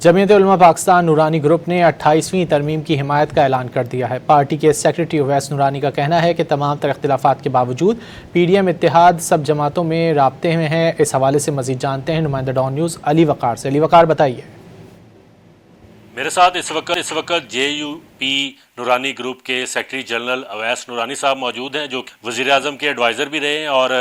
जमीयत उलमा पाकिस्तान नूरानी ग्रुप ने 28वीं तरमीम की हिमायत का ऐलान कर दिया है। पार्टी के सेक्रेटरी उवैस नूरानी का कहना है कि तमाम तर इख्तिलाफात के बावजूद PDM इत्तेहाद सब जमातों में राब्ते में है। इस हवाले से मजीद जानते हैं नुमाइंदा डॉन न्यूज़ अली वकार से। अली वकार, बताइए। मेरे साथ इस वक्त JUP नूरानी ग्रुप के सेक्रेटरी जनरल अवैस नूरानी साहब मौजूद हैं, जो वज़ीर आज़म के एडवाइज़र भी रहे हैं और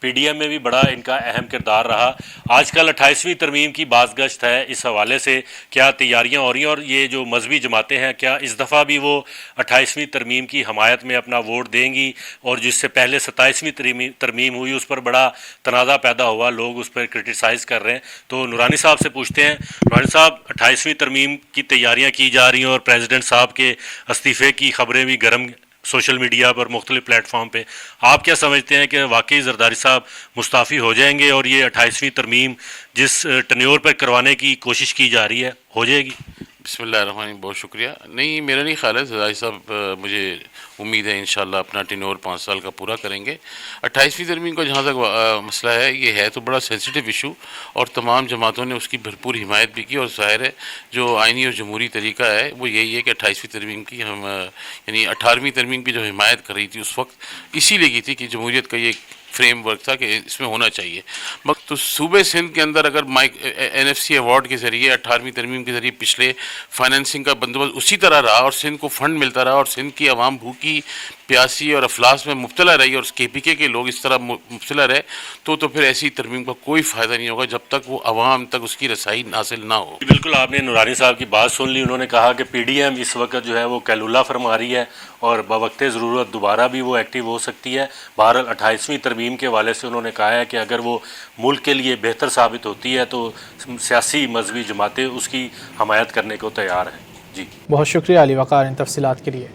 PDM में भी बड़ा इनका अहम किरदार रहा। आजकल 28वीं तरमीम की बाज़गश्त है, इस हवाले से क्या तैयारियां हो रही हैं और ये जो मजहबी जमातें हैं, क्या इस दफ़ा भी वो 28वीं तरमीम की हमायत में अपना वोट देंगी? और जिससे पहले 27वीं तरमीम हुई उस पर बड़ा तनाज़ा पैदा हुआ, लोग उस पर क्रिटिसाइज़ कर रहे हैं। तो नूरानी साहब से पूछते हैं, नूरानी साहब, 28वीं तरमीम की तैयारियां की जा रही हैं और प्रेसिडेंट साहब के इस्तीफ़े की खबरें भी गर्म सोशल मीडिया पर मुख्तलिफ प्लेटफॉर्म पे, आप क्या समझते हैं कि वाकई जरदारी साहब मुस्ताफ़ी हो जाएंगे और ये 28वीं तरमीम जिस टन्योर पर करवाने की कोशिश की जा रही है हो जाएगी? बिस्मिल्लाहिर्रहमानिर्रहीम, बहुत शुक्रिया। नहीं, मेरा नहीं ख्याल है जरदारी साहब, मुझे उम्मीद है इंशाल्लाह अपना टेन्योर 5 साल का पूरा करेंगे। 28वीं तरमीम का जहाँ तक मसला है, ये है तो बड़ा सेंसिटिव इशू और तमाम जमातों ने उसकी भरपूर हिमायत भी की और ज़ाहिर है जो आइनी और जमहूरी तरीका है वो यही है कि 28वीं तरमीम की हम यानी 18वीं तरमीम की जो हिमायत कर रही थी उस वक्त इसीलिए की थी कि जमहूरियत का ये फ्रेम वर्क था कि इसमें होना चाहिए। मगर तो सूबे सिंध के अंदर अगर NFC अवार्ड के ज़रिए 18वीं तरमीम के ज़रिए पिछले फाइनेंसिंग का बंदोबस्त उसी तरह रहा और सिंध को फंड मिलता रहा और सिंध की आवाम भूखी प्यासी और अफलास में मुब्तला रही और KPK के लोग इस तरह मुब्तला रहे तो फिर ऐसी तरमीम का कोई फ़ायदा नहीं होगा जब तक वो आवाम तक उसकी रसाई हासिल ना हो। बिल्कुल, आपने नूरानी साहब की बात सुन ली। उन्होंने कहा कि PDM इस वक्त जो है वो कैलुला फरमा रही है और बवक्त ज़रूरत दोबारा भी वो एक्टिव हो सकती है। बहरहाल 28वीं तरमीम के हवाले से उन्होंने कहा है कि अगर वो मुल्क के लिए बेहतर साबित होती है तो सियासी मजहबी जमातें उसकी हमायत करने को तैयार हैं। जी, बहुत शुक्रिया अली वकार इन तफसीलात के लिए।